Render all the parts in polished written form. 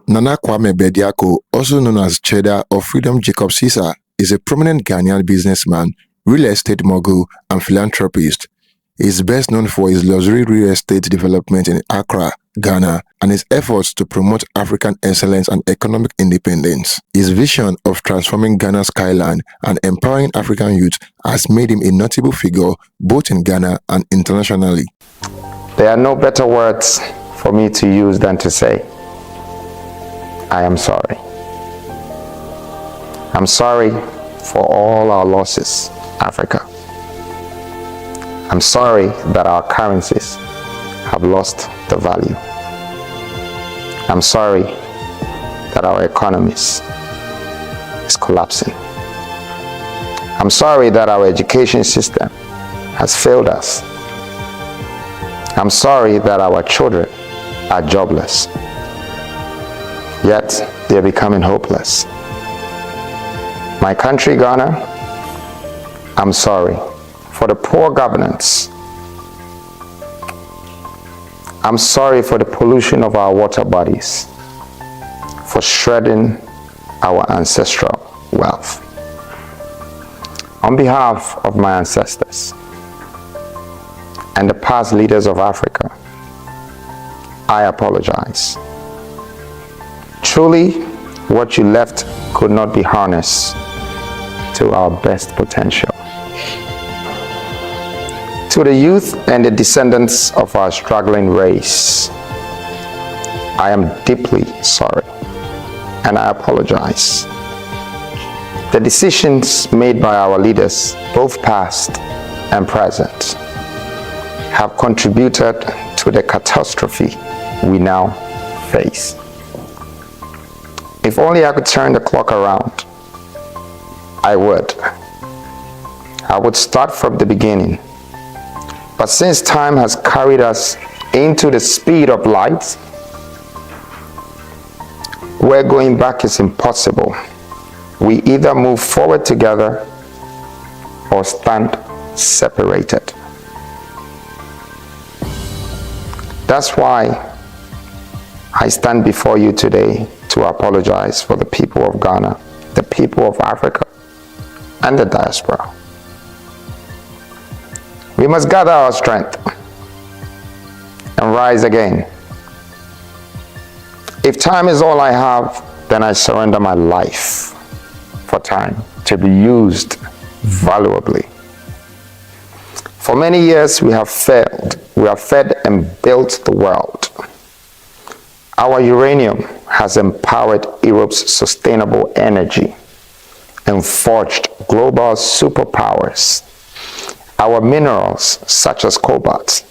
Nana Kwame Bediako, also known as Cheddar or Freedom Jacob Caesar, is a prominent Ghanaian businessman, real estate mogul, and philanthropist. He is best known for his luxury real estate development in Accra, Ghana, and his efforts to promote African excellence and economic independence. His vision of transforming Ghana's skyline and empowering African youth has made him a notable figure both in Ghana and internationally. There are no better words for me to use than to say, I am sorry. I'm sorry for all our losses, Africa. I'm sorry that our currencies have lost the value. I'm sorry that our economies is collapsing. I'm sorry that our education system has failed us. I'm sorry that our children are jobless, yet they're becoming hopeless. My country, Ghana, I'm sorry for the poor governance. I'm sorry for the pollution of our water bodies, for shredding our ancestral wealth. On behalf of my ancestors and the past leaders of Africa, I apologize. Truly, what you left could not be harnessed to our best potential. To the youth and the descendants of our struggling race, I am deeply sorry and I apologize. The decisions made by our leaders, both past and present, have contributed to the catastrophe we now face. If only I could turn the clock around, I would. I would start from the beginning. But since time has carried us into the speed of light, where going back is impossible, we either move forward together or stand separated. That's why I stand before you today to apologize for the people of Ghana, the people of Africa, and the diaspora. We must gather our strength and rise again. If time is all I have, then I surrender my life for time to be used valuably. For many years we have failed. We have fed and built the world. Our uranium has empowered Europe's sustainable energy and forged global superpowers. Our minerals, such as cobalt,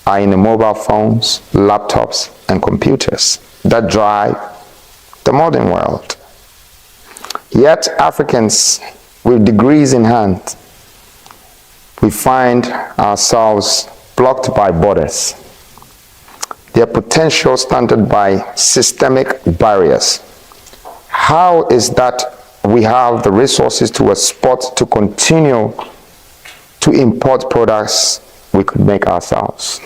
are in the mobile phones, laptops, and computers that drive the modern world. Yet Africans, with degrees in hand, we find ourselves blocked by borders, their potential stunted by systemic barriers. How is that we have the resources to export to continue to import products we could make ourselves?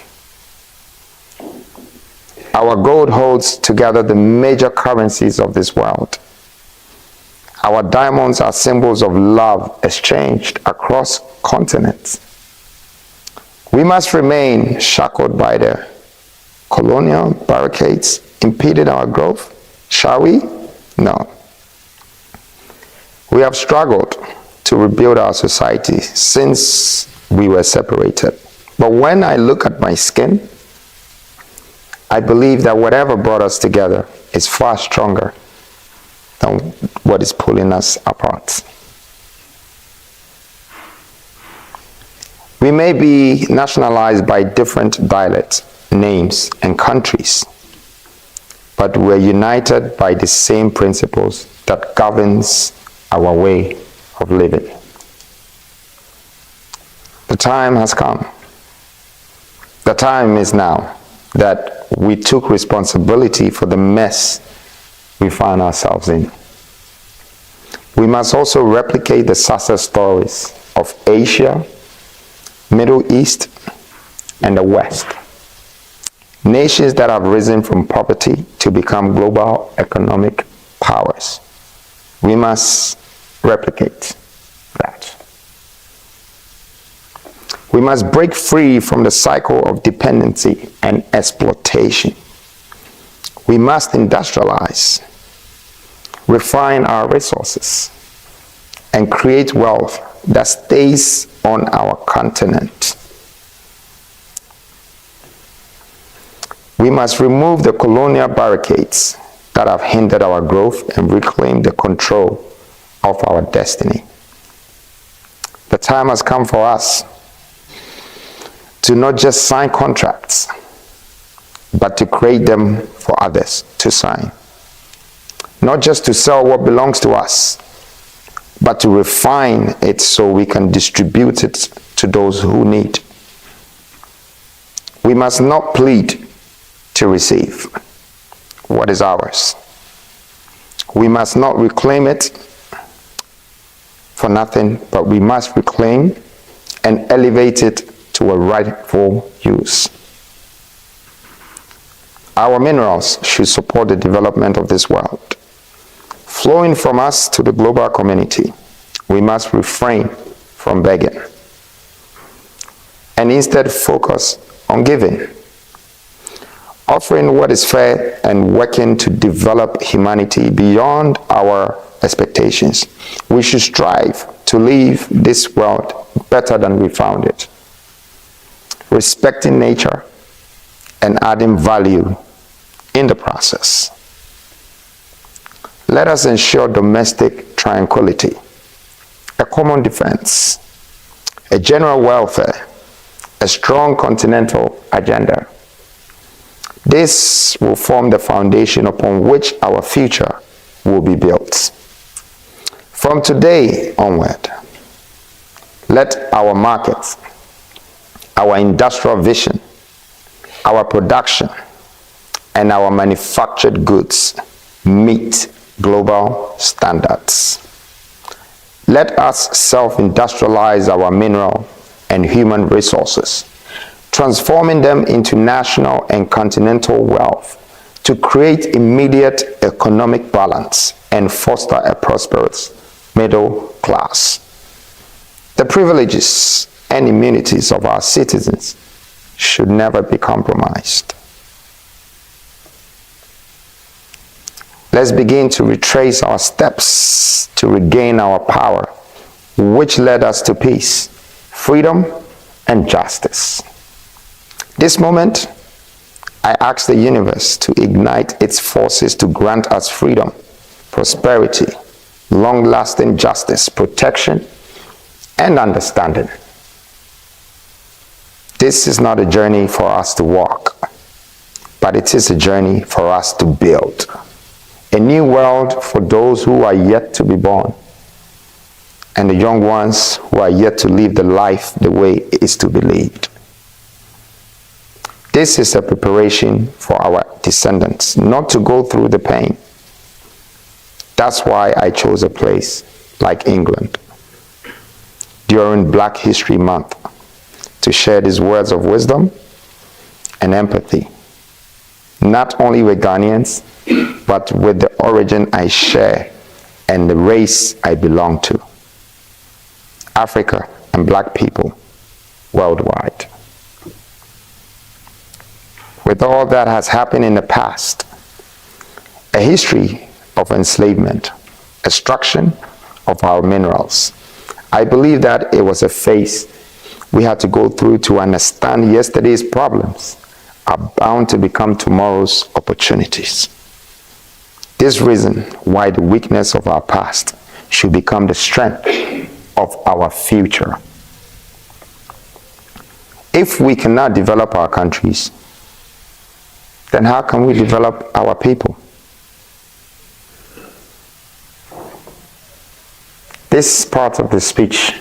Our gold holds together the major currencies of this world. Our diamonds are symbols of love exchanged across continents. We must remain shackled by the colonial barricades impeding our growth, shall we? No. We have struggled to rebuild our society since we were separated. But when I look at my skin, I believe that whatever brought us together is far stronger than what is pulling us apart. We may be nationalized by different dialects, names, and countries, but we're united by the same principles that governs our way of living. The time has come. The time is now that we took responsibility for the mess we find ourselves in. We must also replicate the success stories of Asia, Middle East, and the West. Nations that have risen from poverty to become global economic powers. We must replicate that. We must break free from the cycle of dependency and exploitation. We must industrialize, refine our resources, and create wealth that stays on our continent. We must remove the colonial barricades that have hindered our growth and reclaim the control of our destiny. The time has come for us to not just sign contracts, but to create them for others to sign. Not just to sell what belongs to us, but to refine it so we can distribute it to those who need. We must not plead to receive what is ours. We must not reclaim it for nothing, but we must reclaim and elevate it to a rightful use. Our minerals should support the development of this world. Flowing from us to the global community, we must refrain from begging and instead focus on giving, offering what is fair and working to develop humanity beyond our expectations. We should strive to leave this world better than we found it, respecting nature and adding value in the process. Let us ensure domestic tranquility, a common defense, a general welfare, a strong continental agenda. This will form the foundation upon which our future will be built. From today onward, let our markets, our industrial vision, our production, and our manufactured goods meet global standards. Let us self-industrialize our mineral and human resources, transforming them into national and continental wealth to create immediate economic balance and foster a prosperous middle class. The privileges and immunities of our citizens should never be compromised. Let's begin to retrace our steps to regain our power, which led us to peace, freedom, and justice. This moment, I ask the universe to ignite its forces to grant us freedom, prosperity, long-lasting justice, protection, and understanding. This is not a journey for us to walk, but it is a journey for us to build. A new world for those who are yet to be born, and the young ones who are yet to live the life the way it is to be lived. This is a preparation for our descendants, not to go through the pain. That's why I chose a place like England during Black History Month to share these words of wisdom and empathy, not only with Ghanaians, but with the origin I share and the race I belong to, Africa and Black people worldwide. With all that has happened in the past, a history of enslavement, extraction of our minerals, I believe that it was a phase we had to go through to understand yesterday's problems are bound to become tomorrow's opportunities. This reason why the weakness of our past should become the strength of our future. If we cannot develop our countries, then how can we develop our people? This part of the speech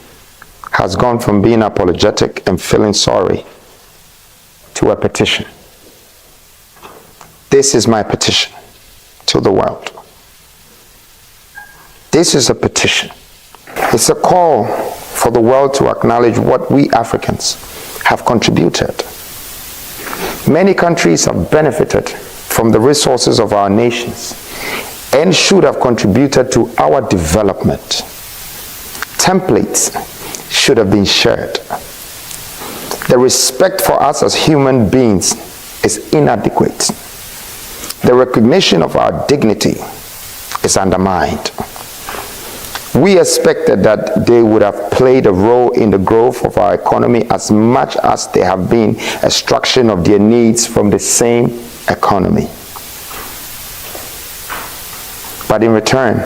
has gone from being apologetic and feeling sorry to a petition. This is my petition to the world. This is a petition. It's a call for the world to acknowledge what we Africans have contributed. Many countries have benefited from the resources of our nations and should have contributed to our development. Templates should have been shared. The respect for us as human beings is inadequate. The recognition of our dignity is undermined. We expected that they would have played a role in the growth of our economy as much as they have been extraction of their needs from the same economy. But in return,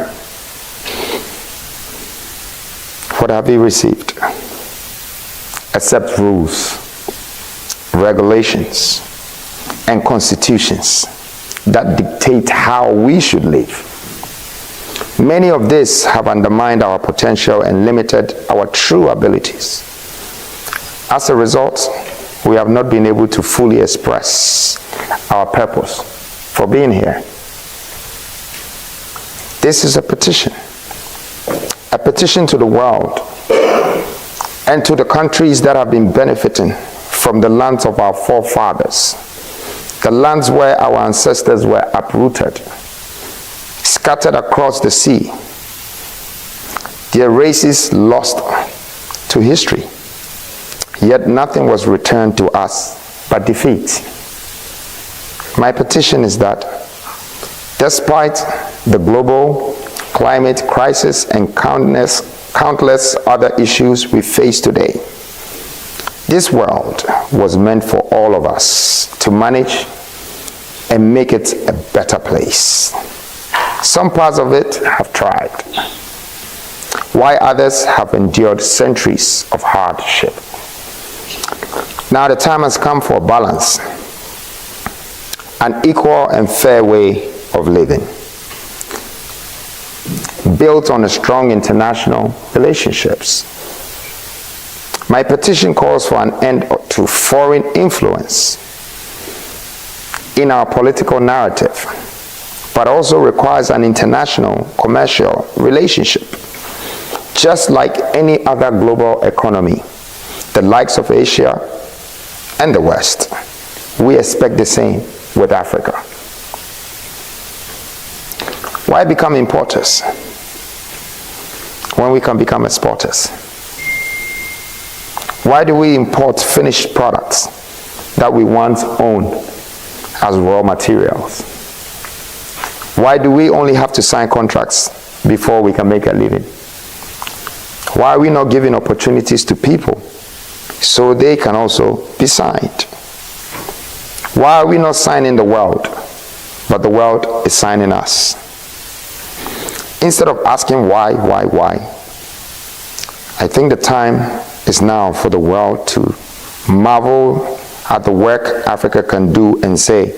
what have we received? Except rules, regulations, and constitutions that dictate how we should live. Many of these have undermined our potential and limited our true abilities. As a result, we have not been able to fully express our purpose for being here. This is a petition to the world and to the countries that have been benefiting from the lands of our forefathers, the lands where our ancestors were uprooted, scattered across the sea, their races lost to history, yet nothing was returned to us but defeat. My petition is that despite the global climate crisis and countless other issues we face today, this world was meant for all of us to manage and make it a better place. Some parts of it have tried, while others have endured centuries of hardship. Now the time has come for balance, an equal and fair way of living, built on a strong international relationships. My petition calls for an end to foreign influence in our political narrative, but also requires an international commercial relationship. Just like any other global economy, the likes of Asia and the West, we expect the same with Africa. Why become importers when we can become exporters? Why do we import finished products that we once owned as raw materials? Why do we only have to sign contracts before we can make a living? Why are we not giving opportunities to people so they can also be signed? Why are we not signing the world, but the world is signing us? Instead of asking why, I think the time is now for the world to marvel at the work Africa can do and say,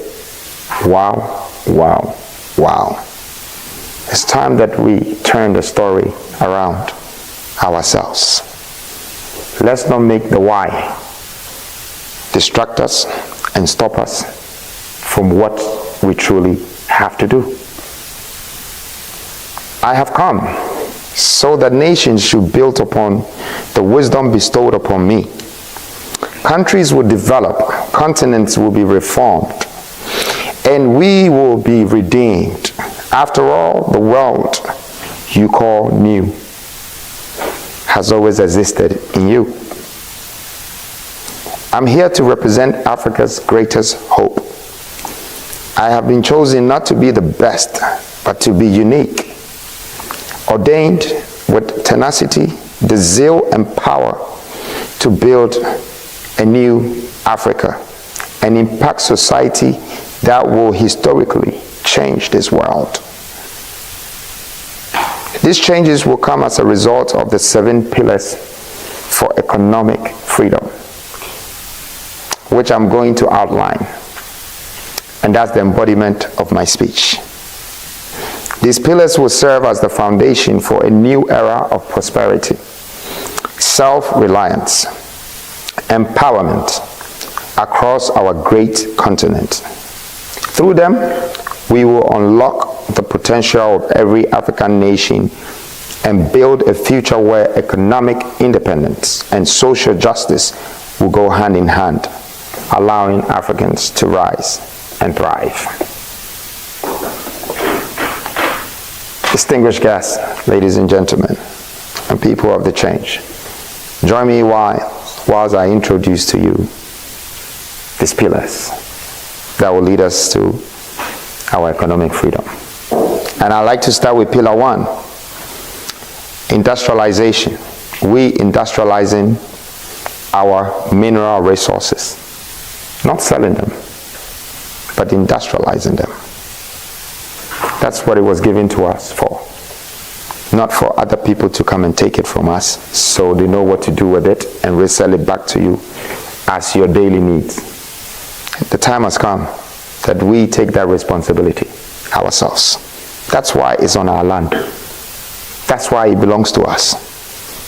wow, wow, wow. It's time that we turn the story around ourselves. Let's not make the why distract us and stop us from what we truly have to do. I have come so that nations should build upon the wisdom bestowed upon me. Countries will develop, continents will be reformed, and we will be redeemed. After all, the world you call new has always existed in you. I'm here to represent Africa's greatest hope. I have been chosen not to be the best, but to be unique, ordained with tenacity, the zeal and power to build a new Africa and impact society that will historically change this world. These changes will come as a result of the 7 pillars for economic freedom, which I'm going to outline. And that's the embodiment of my speech. These pillars will serve as the foundation for a new era of prosperity, self-reliance, empowerment across our great continent. Through them, we will unlock the potential of every African nation and build a future where economic independence and social justice will go hand in hand. allowing Africans to rise and thrive. Distinguished guests, ladies and gentlemen, and people of the change, join me whilst I introduce to you these pillars that will lead us to our economic freedom. And I'd like to start with pillar 1, industrialization. We industrializing our mineral resources, not selling them, but industrializing them. That's what it was given to us for. Not for other people to come and take it from us so they know what to do with it and resell it back to you as your daily needs. The time has come that we take that responsibility ourselves. That's why it's on our land. That's why it belongs to us.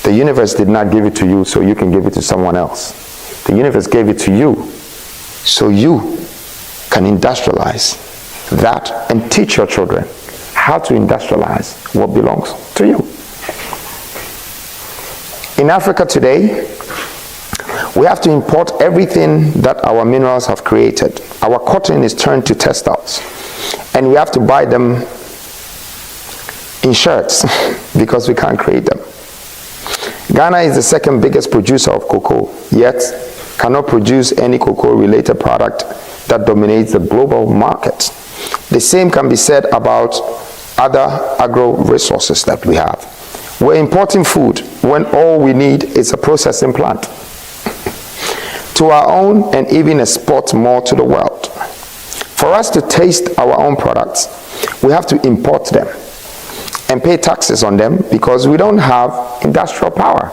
The universe did not give it to you so you can give it to someone else. The universe gave it to you so you can industrialize that and teach your children how to industrialize what belongs to you. In Africa today, we have to import everything that our minerals have created. Our cotton is turned to textiles, and we have to buy them in shirts because we can't create them. Ghana is the second biggest producer of cocoa, yet cannot produce any cocoa-related product that dominates the global market. The same can be said about other agro-resources that we have. We're importing food when all we need is a processing plant to our own and even export more to the world. For us to taste our own products, we have to import them and pay taxes on them because we don't have industrial power.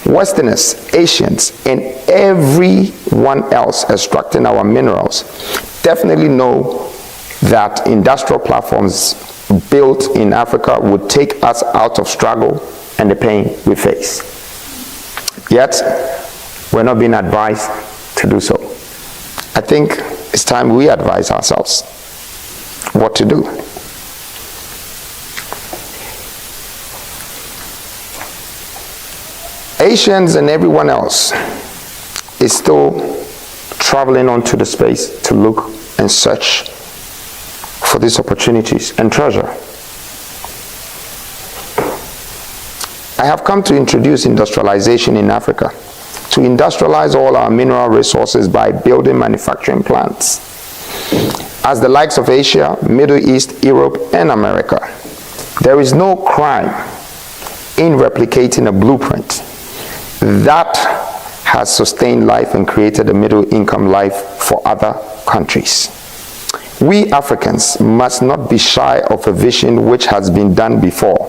Westerners, Asians, and everyone else extracting our minerals definitely know that industrial platforms built in Africa would take us out of struggle and the pain we face. Yet, we're not being advised to do so. I think it's time we advise ourselves what to do. Asians and everyone else is still traveling onto the space to look and search for these opportunities and treasure. I have come to introduce industrialization in Africa, to industrialize all our mineral resources by building manufacturing plants. As the likes of Asia, Middle East, Europe, and America, there is no crime in replicating a blueprint that has sustained life and created a middle income life for other countries. We Africans must not be shy of a vision which has been done before,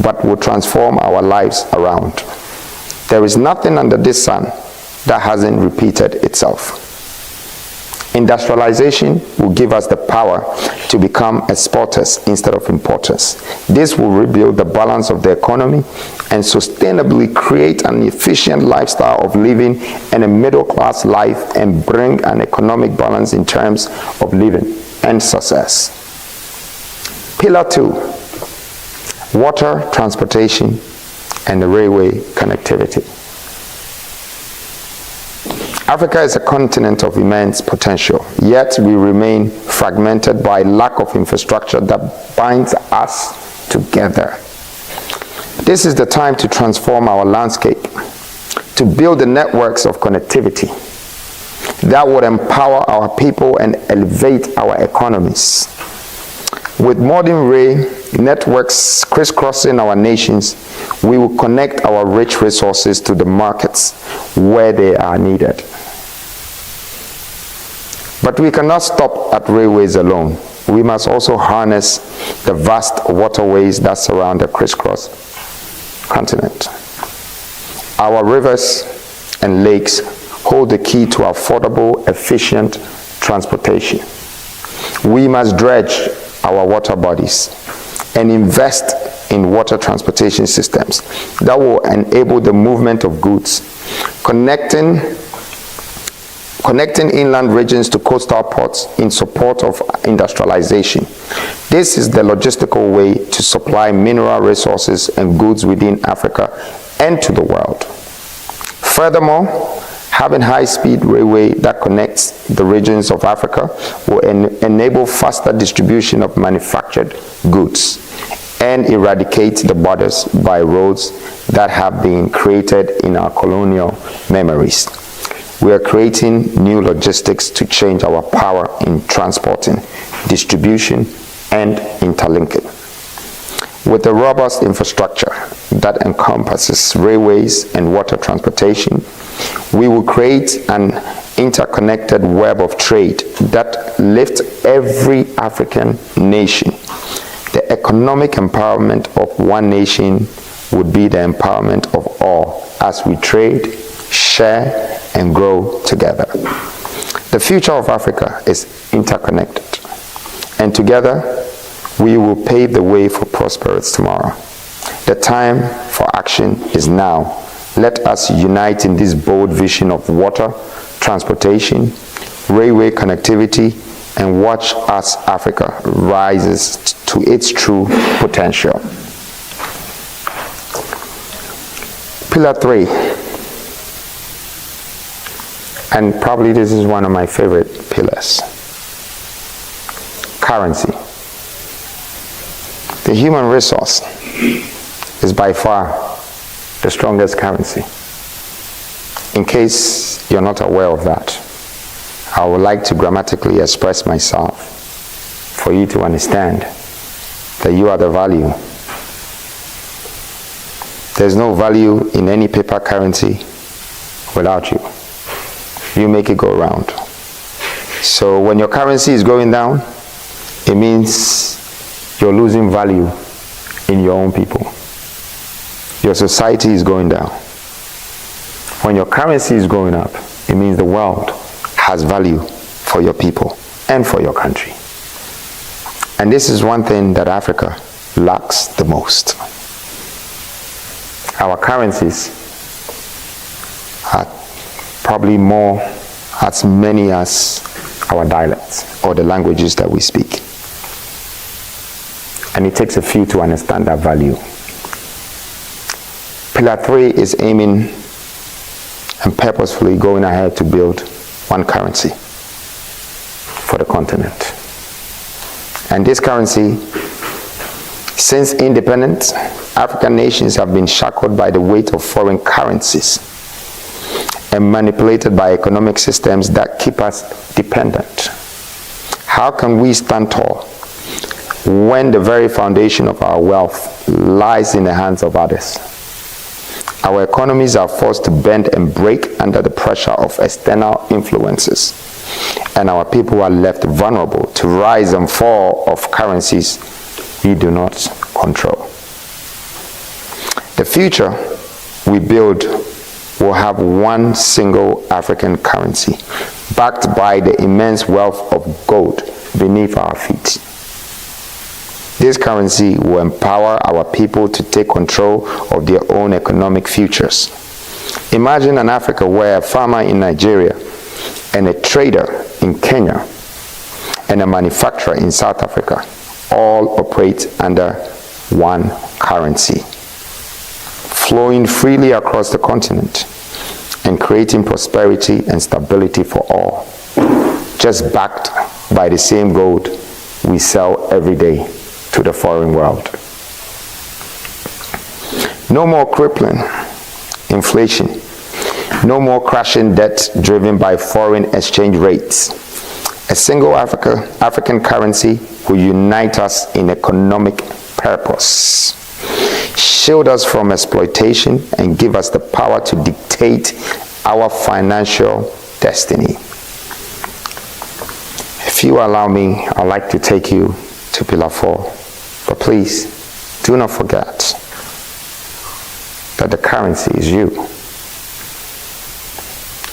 but will transform our lives around. There is nothing under this sun that hasn't repeated itself. Industrialization will give us the power to become exporters instead of importers. This will rebuild the balance of the economy and sustainably create an efficient lifestyle of living and a middle-class life and bring an economic balance in terms of living and success. Pillar 2, water, transportation, and the railway connectivity. Africa is a continent of immense potential, yet we remain fragmented by lack of infrastructure that binds us together. This is the time to transform our landscape, to build the networks of connectivity that would empower our people and elevate our economies. With modern rail networks crisscrossing our nations, we will connect our rich resources to the markets where they are needed. But we cannot stop at railways alone. We must also harness the vast waterways that surround the crisscross continent. Our rivers and lakes hold the key to affordable, efficient transportation. We must dredge our water bodies and invest in water transportation systems that will enable the movement of goods, connecting inland regions to coastal ports in support of industrialization. This is the logistical way to supply mineral resources and goods within Africa and to the world. Furthermore, Having high-speed railway that connects the regions of Africa will enable faster distribution of manufactured goods and eradicate the borders by roads that have been created in our colonial memories. We are creating new logistics to change our power in transporting, distribution, and interlinking. With a robust infrastructure that encompasses railways and water transportation, we will create an interconnected web of trade that lifts every African nation. The economic empowerment of one nation would be the empowerment of all as we trade, share, and grow together. The future of Africa is interconnected, and together we will pave the way for prosperous tomorrow. The time for action is now. Let us unite in this bold vision of water, transportation, railway connectivity, and watch as Africa rises to its true potential. Pillar 3, and probably this is one of my favorite pillars: currency. The human resource is by far the strongest currency. In case you're not aware of that, I would like to grammatically express myself for you to understand that you are the value. There's no value in any paper currency without you. You make it go around. So when your currency is going down, it means you're losing value in your own people. Your society is going down. When your currency is going up, it means the world has value for your people and for your country. And this is one thing that Africa lacks the most. Our currencies are probably more, as many as our dialects or the languages that we speak. And it takes a few to understand that value. Pillar 3 is aiming and purposefully going ahead to build one currency for the continent. And this currency, since independence, African nations have been shackled by the weight of foreign currencies and manipulated by economic systems that keep us dependent. How can we stand tall when the very foundation of our wealth lies in the hands of others? Our economies are forced to bend and break under the pressure of external influences, and our people are left vulnerable to rise and fall of currencies we do not control. The future we build will have one single African currency, backed by the immense wealth of gold beneath our feet. This currency will empower our people to take control of their own economic futures. Imagine an Africa where a farmer in Nigeria and a trader in Kenya and a manufacturer in South Africa all operate under one currency, flowing freely across the continent and creating prosperity and stability for all, just backed by the same gold we sell every day to the foreign world. No more crippling inflation. No more crashing debt driven by foreign exchange rates. A single African currency will unite us in economic purpose, shield us from exploitation, and give us the power to dictate our financial destiny. If you allow me, I'd like to take you to Pillar 4. But please, do not forget that the currency is you.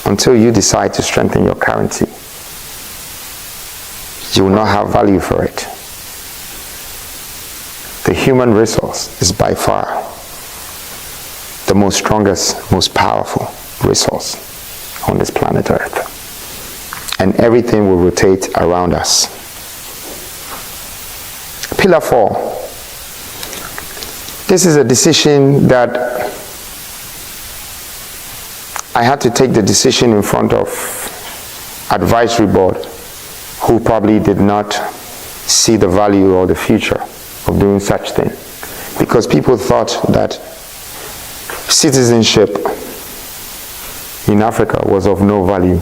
Until you decide to strengthen your currency, you will not have value for it. The human resource is by far the most strongest, most powerful resource on this planet Earth. And everything will rotate around us. Pillar 4. This is a decision that I had to take the decision in front of advisory board who probably did not see the value or the future of doing such thing, because people thought that citizenship in Africa was of no value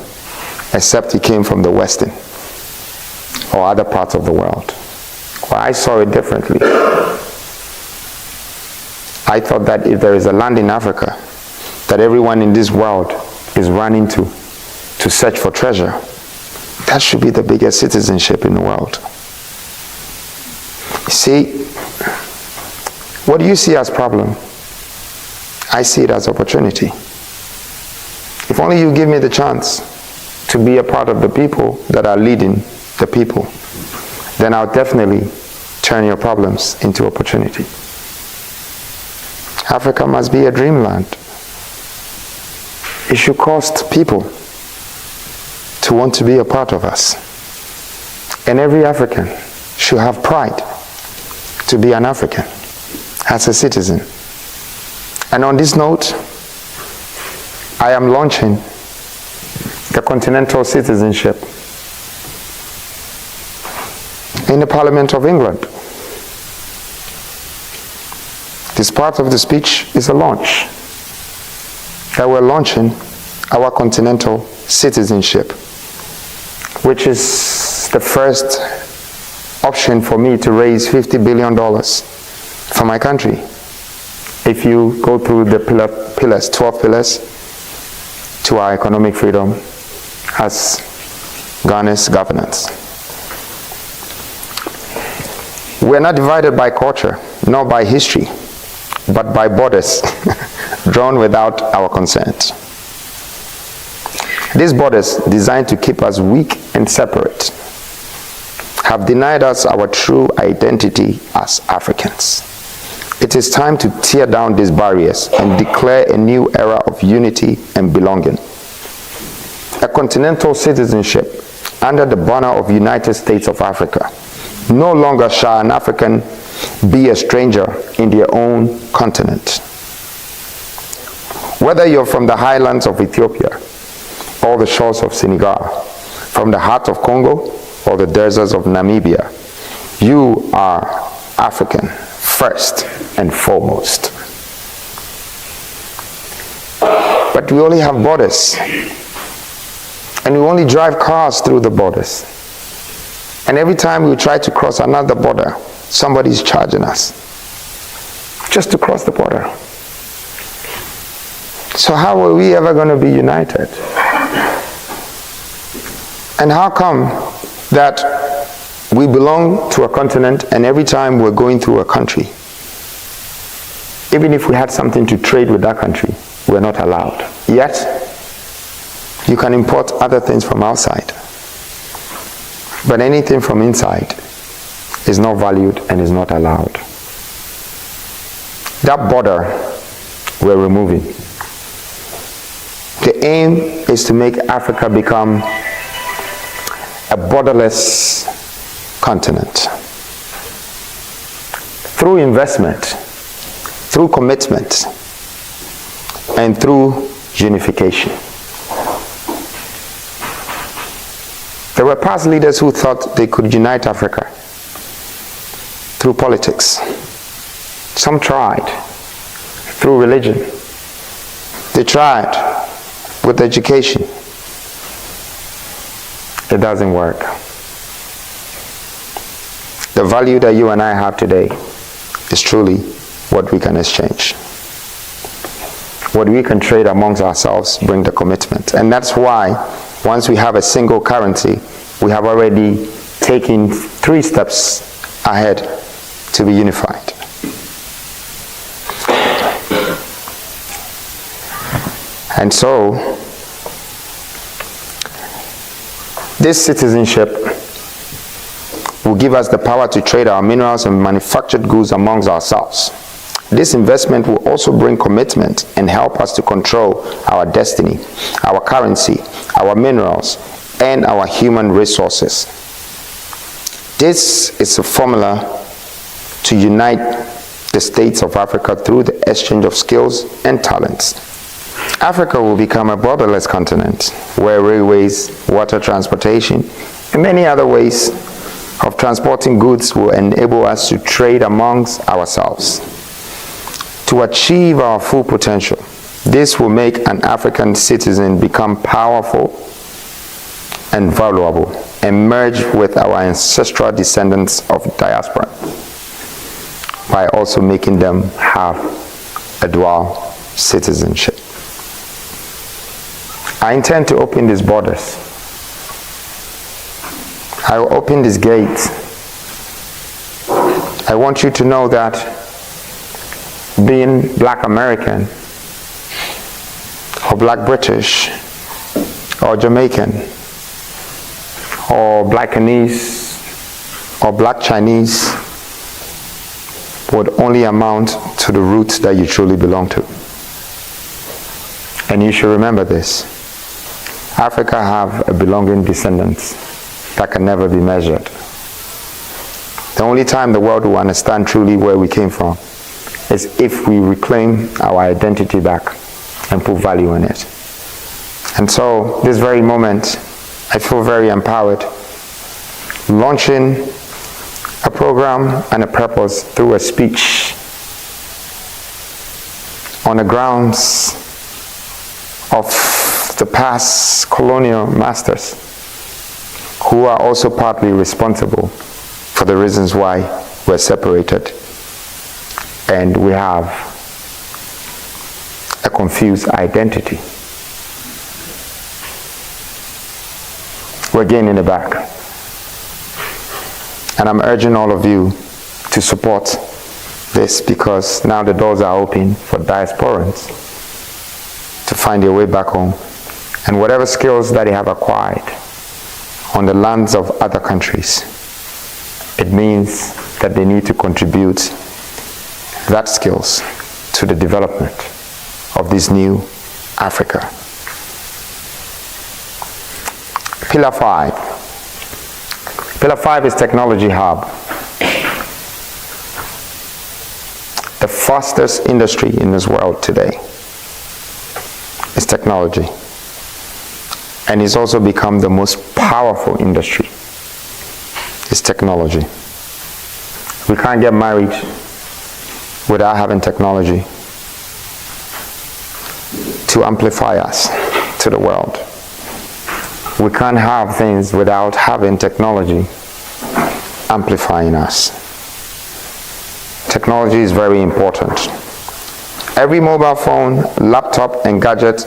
except it came from the Western or other parts of the world. Well, I saw it differently. I thought that if there is a land in Africa that everyone in this world is running to search for treasure, that should be the biggest citizenship in the world. You see, what do you see as problem? I see it as opportunity. If only you give me the chance to be a part of the people that are leading the people, then I'll definitely turn your problems into opportunity. Africa must be a dreamland. It should cost people to want to be a part of us. And every African should have pride to be an African as a citizen. And on this note, I am launching the continental citizenship in the Parliament of England. This part of the speech is a launch. That we're launching our continental citizenship, which is the first option for me to raise $50 billion for my country. If you go through the 12 pillars to our economic freedom as Ghana's governance. We're not divided by culture, nor by history, but by borders drawn without our consent. These borders, designed to keep us weak and separate, have denied us our true identity as Africans. It is time to tear down these barriers and declare a new era of unity and belonging. A continental citizenship under the banner of United States of Africa. No longer shall an African be a stranger in their own continent. Whether you're from the highlands of Ethiopia or the shores of Senegal, from the heart of Congo or the deserts of Namibia, you are African first and foremost. But we only have borders, and we only drive cars through the borders. And every time we try to cross another border, somebody's charging us just to cross the border. So how are we ever going to be united? And how come that we belong to a continent, and every time we're going through a country, even if we had something to trade with that country, we're not allowed? Yet, you can import other things from outside. But anything from inside is not valued and is not allowed. That border we're removing. The aim is to make Africa become a borderless continent. Through investment, through commitment, and through unification. There were past leaders who thought they could unite Africa through politics. Some tried through religion. They tried with education. It doesn't work. The value that you and I have today is truly what we can exchange. What we can trade amongst ourselves bring the commitment. And that's why once we have a single currency, we have already taken 3 steps ahead to be unified. And so, this citizenship will give us the power to trade our minerals and manufactured goods amongst ourselves. This investment will also bring commitment and help us to control our destiny, our currency, our minerals, and our human resources. This is a formula to unite the states of Africa through the exchange of skills and talents. Africa will become a borderless continent where railways, water transportation, and many other ways of transporting goods will enable us to trade amongst ourselves. To achieve our full potential, this will make an African citizen become powerful and valuable and merge with our ancestral descendants of diaspora by also making them have a dual citizenship. I intend to open these borders. I will open these gates. I want you to know that being Black American or Black British or Jamaican or Black Ghanese or Black Chinese would only amount to the roots that you truly belong to. And you should remember this. Africa have a belonging descendants that can never be measured. The only time the world will understand truly where we came from is if we reclaim our identity back and put value in it. And so, this very moment, I feel very empowered, launching a program and a purpose through a speech on the grounds of the past colonial masters who are also partly responsible for the reasons why we're separated and we have a confused identity. We're gaining it back. And I'm urging all of you to support this because now the doors are open for diasporans to find their way back home. And whatever skills that they have acquired on the lands of other countries, it means that they need to contribute that skills to the development of this new Africa. Pillar 5. Pillar 5 is technology hub. The fastest industry in this world today is technology. And it's also become the most powerful industry. It's technology. We can't get married without having technology to amplify us to the world. We can't have things without having technology amplifying us. Technology is very important. Every mobile phone, laptop, and gadget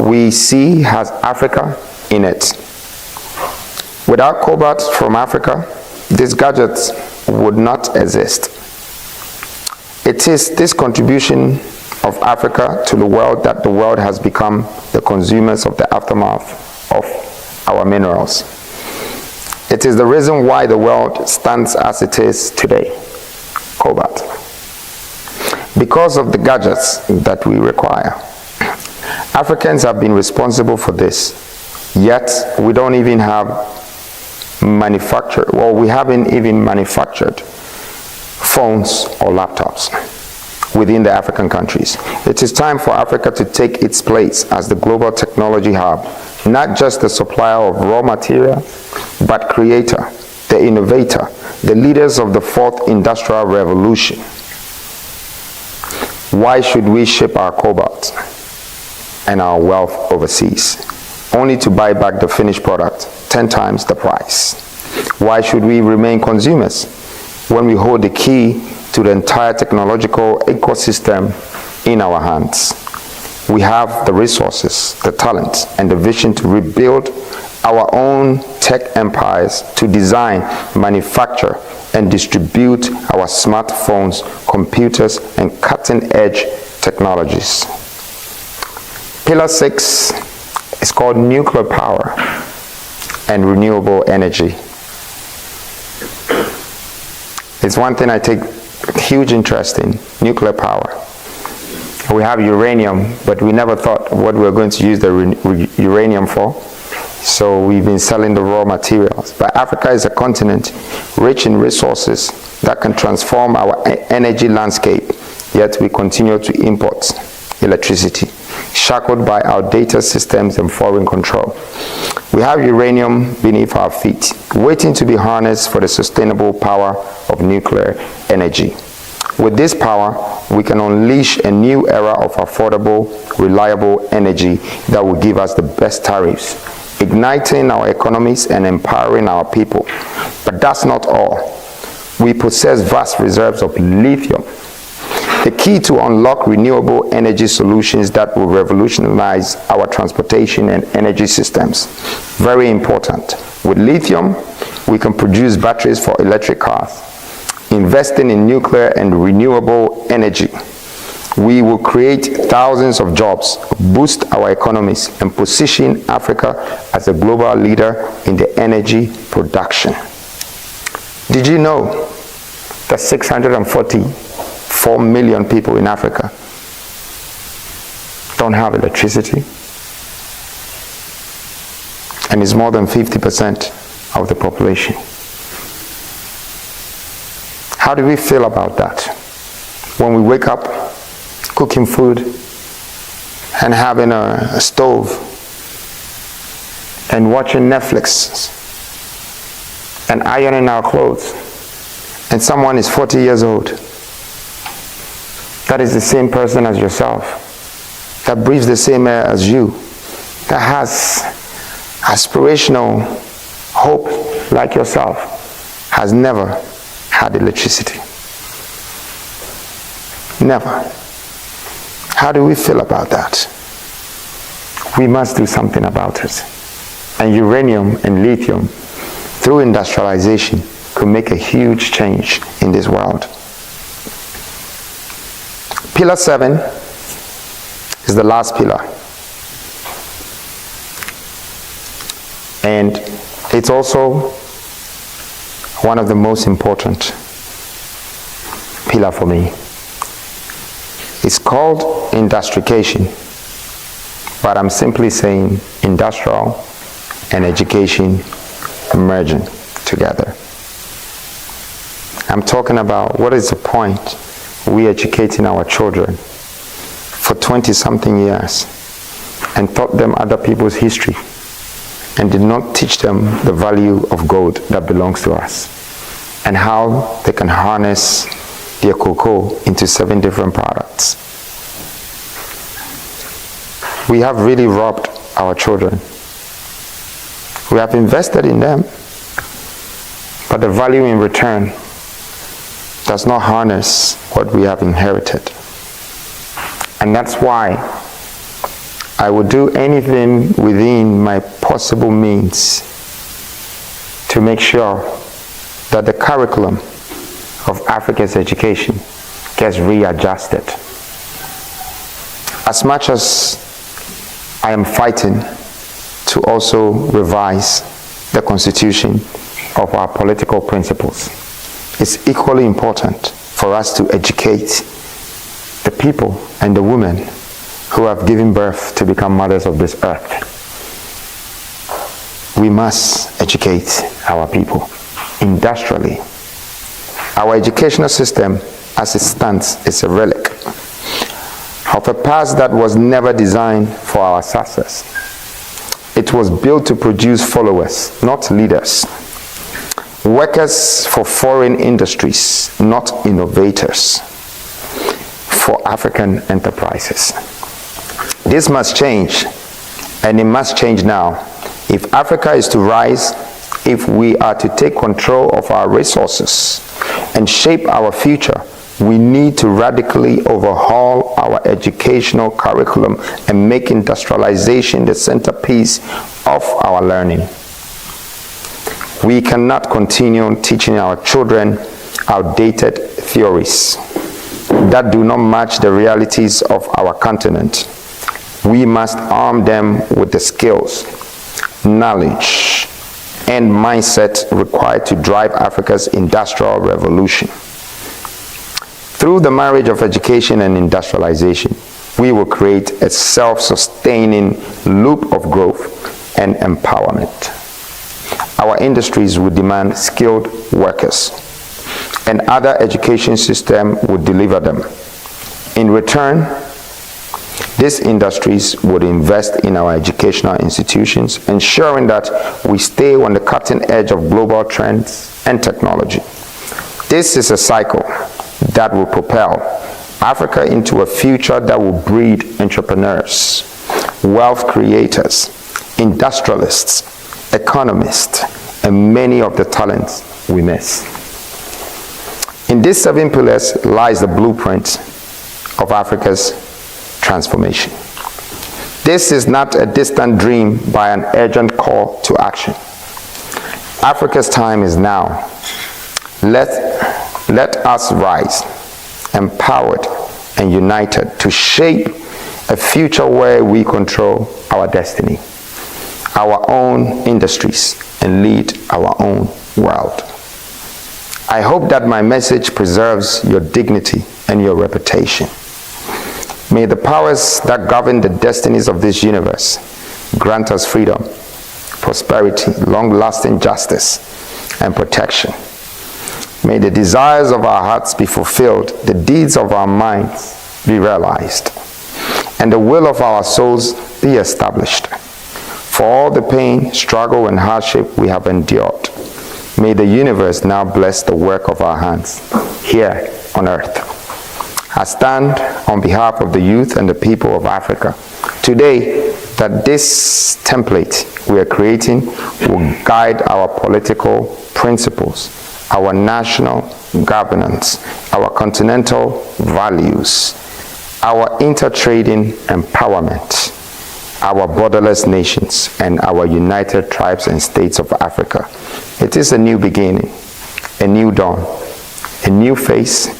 we see has Africa in it. Without cobalt from Africa, these gadgets would not exist. It is this contribution of Africa to the world that the world has become the consumers of the aftermath of our minerals. It is the reason why the world stands as it is today, cobalt. Because of the gadgets that we require. Africans have been responsible for this, yet we don't even have we haven't even manufactured phones or laptops within the African countries. It is time for Africa to take its place as the global technology hub, not just the supplier of raw material, but creator, the innovator, the leaders of the fourth industrial revolution. Why should we ship our cobalt and our wealth overseas, only to buy back the finished product 10 times the price? Why should we remain consumers when we hold the key to the entire technological ecosystem in our hands? We have the resources, the talent, and the vision to rebuild our own tech empires, to design, manufacture, and distribute our smartphones, computers, and cutting-edge technologies. Pillar 6 is called nuclear power and renewable energy. It's one thing I take huge interest in, nuclear power. We have uranium, but we never thought what we were going to use the uranium for. So we've been selling the raw materials. But Africa is a continent rich in resources that can transform our energy landscape, yet we continue to import electricity, shackled by outdated systems and foreign control. We have uranium beneath our feet, waiting to be harnessed for the sustainable power of nuclear energy. With this power, we can unleash a new era of affordable, reliable energy that will give us the best tariffs, igniting our economies and empowering our people. But that's not all. We possess vast reserves of lithium, the key to unlock renewable energy solutions that will revolutionize our transportation and energy systems. Very important. With lithium, we can produce batteries for electric cars. Investing in nuclear and renewable energy, we will create thousands of jobs, boost our economies, and position Africa as a global leader in the energy production. Did you know that 644 million people in Africa don't have electricity? And it's more than 50% of the population. How do we feel about that? When we wake up, cooking food, and having a stove, and watching Netflix, and ironing our clothes, and someone is 40 years old, that is the same person as yourself, that breathes the same air as you, that has aspirational hope like yourself, has never had electricity. Never. How do we feel about that? We must do something about it. And uranium and lithium, through industrialization, could make a huge change in this world. Pillar 7 is the last pillar. And it's also one of the most important pillar for me. It's called industrialization, but I'm simply saying industrial and education merging together. I'm talking about what is the point we educating our children for 20-something years and taught them other people's history and did not teach them the value of gold that belongs to us and how they can harness their cocoa into 7 different products. We have really robbed our children. We have invested in them, but the value in return does not harness what we have inherited. And that's why I would do anything within my possible means to make sure that the curriculum of Africa's education gets readjusted. As much as I am fighting to also revise the constitution of our political principles, it's equally important for us to educate the people and the women who have given birth to become mothers of this earth. We must educate our people industrially. Our educational system, as it stands, is a relic of a past that was never designed for our success. It was built to produce followers, not leaders. Workers for foreign industries, not innovators for African enterprises. This must change, and it must change now. If Africa is to rise, if we are to take control of our resources and shape our future, we need to radically overhaul our educational curriculum and make industrialization the centerpiece of our learning. We cannot continue teaching our children outdated theories that do not match the realities of our continent. We must arm them with the skills, knowledge, and mindset required to drive Africa's industrial revolution. Through the marriage of education and industrialization, we will create a self-sustaining loop of growth and empowerment. Our industries will demand skilled workers, and other education system will deliver them. In return, These industries would invest in our educational institutions, ensuring that we stay on the cutting edge of global trends and technology. This is a cycle that will propel Africa into a future that will breed entrepreneurs, wealth creators, industrialists, economists, and many of the talents we miss. In these 7 pillars lies the blueprint of Africa's transformation. This is not a distant dream by an urgent call to action. Africa's time is now. Let us rise, empowered and united, to shape a future where we control our destiny, our own industries, and lead our own world. I hope that my message preserves your dignity and your reputation. May the powers that govern the destinies of this universe grant us freedom, prosperity, long-lasting justice, and protection. May the desires of our hearts be fulfilled, the deeds of our minds be realized, and the will of our souls be established. For all the pain, struggle, and hardship we have endured, may the universe now bless the work of our hands here on earth. I stand on behalf of the youth and the people of Africa today that this template we are creating will guide our political principles, our national governance, our continental values, our intertrading empowerment, our borderless nations, and our united tribes and states of Africa. It is a new beginning, a new dawn, a new phase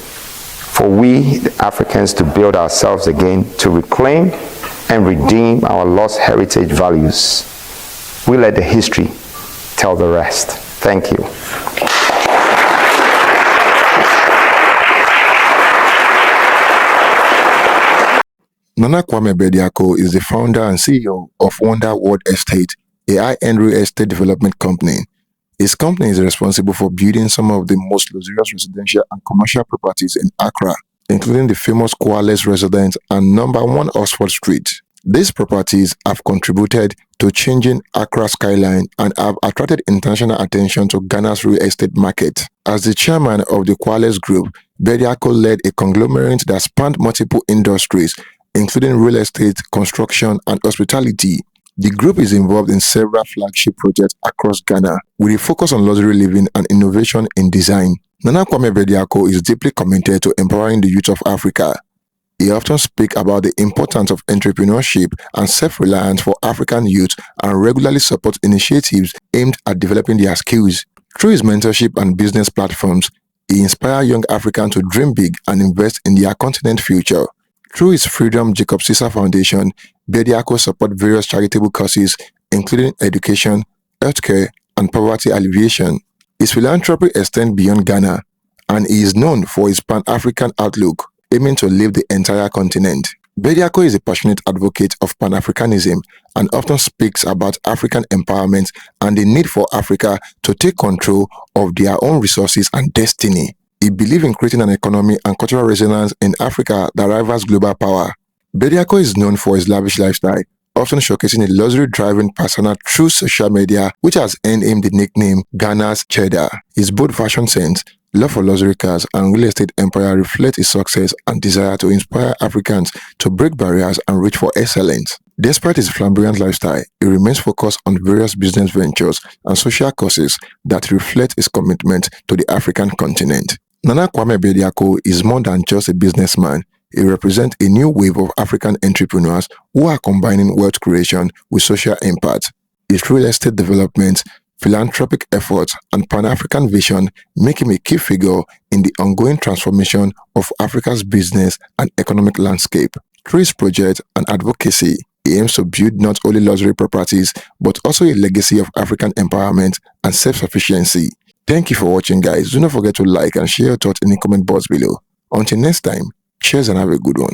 for we, the Africans, to build ourselves again, to reclaim and redeem our lost heritage values. We let the history tell the rest. Thank you. Nana Kwame Bediako is the founder and CEO of Wonder World Estate, a high-end real estate development company. His company is responsible for building some of the most luxurious residential and commercial properties in Accra, including the famous Koala's residence and number 1 Oxford Street. These properties have contributed to changing Accra skyline and have attracted international attention to Ghana's real estate market. As the chairman of the Koala's Group, Bediako led a conglomerate that spanned multiple industries, including real estate, construction, and hospitality. The group is involved in several flagship projects across Ghana, with a focus on luxury living and innovation in design. Nana Kwame Bediako is deeply committed to empowering the youth of Africa. He often speaks about the importance of entrepreneurship and self-reliance for African youth and regularly supports initiatives aimed at developing their skills. Through his mentorship and business platforms, he inspires young Africans to dream big and invest in their continent's future. Through his Freedom Jacob Caesar Foundation, Bediako supports various charitable causes, including education, healthcare, and poverty alleviation. His philanthropy extends beyond Ghana, and he is known for his Pan-African outlook, aiming to lift the entire continent. Bediako is a passionate advocate of Pan-Africanism and often speaks about African empowerment and the need for Africa to take control of their own resources and destiny. He believes in creating an economy and cultural resonance in Africa that rivals global power. Bediako is known for his lavish lifestyle, often showcasing a luxury-driven persona through social media, which has earned him the nickname Ghana's Cheddar. His bold fashion sense, love for luxury cars, and real estate empire reflect his success and desire to inspire Africans to break barriers and reach for excellence. Despite his flamboyant lifestyle, he remains focused on various business ventures and social causes that reflect his commitment to the African continent. Nana Kwame Bediako is more than just a businessman. He represents a new wave of African entrepreneurs who are combining wealth creation with social impact. His real estate development, philanthropic efforts, and Pan-African vision make him a key figure in the ongoing transformation of Africa's business and economic landscape. Through his project and advocacy, he aims to build not only luxury properties, but also a legacy of African empowerment and self-sufficiency. Thank you for watching, guys. Do not forget to like and share your thoughts in the comment box below. Until next time, cheers and have a good one.